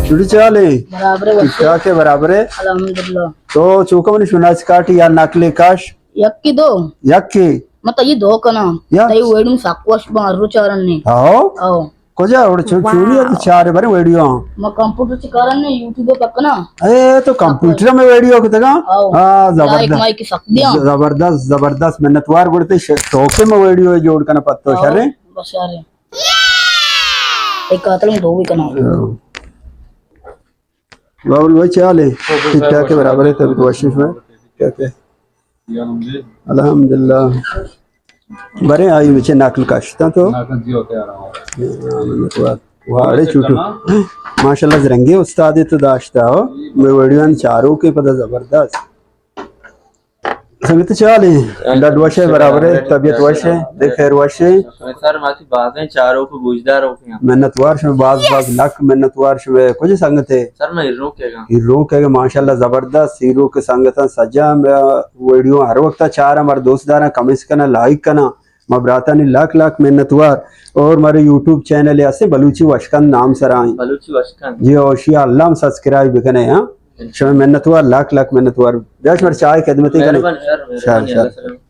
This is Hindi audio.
जुड़ी चाले बराबर है ठीक ठाक है बराबर है अल्हम्दुलिल्लाह। तो चूकम शुनाच काटी या नाकले काश यक्की दो यक्की मत ये दो कना या दई वेडू साक्वश बारू चारन ने आओ आओ कोजा और चूनी तो चार बारे वीडियो म कंप्यूटर चिकारन ने यूट्यूब पकना ए तो कंप्यूटर में वीडियो कितगा हां लाइक माइक सकदिया जबरदस्त जबरदस्त मेहनतवार गुड़ते शौके में वीडियो जोड़ कना पत्तो शरे बस यार एक कातल में दो भी कना बाबुल भाई चाले ठीक ठाक है बराबर है तभी तो वशिश में क्या क्या अल्हम्दुलिल्लाह बरे आई मुझे नाकल काशता तो वाड़े चूटू माशाल्लाह जरंगे उस्ताद तो दाश्ता हो मैं वीडियो चारों के पता जबरदस्त संगत चाले डड वशे बराबर है तबीयत वशे दे खैर वशे सर माथी बातें चारों को गुजदार हो गया मेहनतवार शे बाज बाज लाख मेहनतवार शे कुछ संगत है सर मैं हीरो कहेगा माशाल्लाह जबरदस्त हीरो के संगत सजा वीडियो हर वक्त चार हमारे दोस्तदार कमेंट्स करना लाइक करना मबराता ने लाख लाख मेहनतवार और हमारे यूट्यूब चैनल ऐसे बलूची वशकन नाम सराई बलूची वशकन जी ओशिया अल्लाह सब्सक्राइब करने हैं शमे मेहनतवार लाख लाख मेहनतवार जैसे चाय खिदमती करें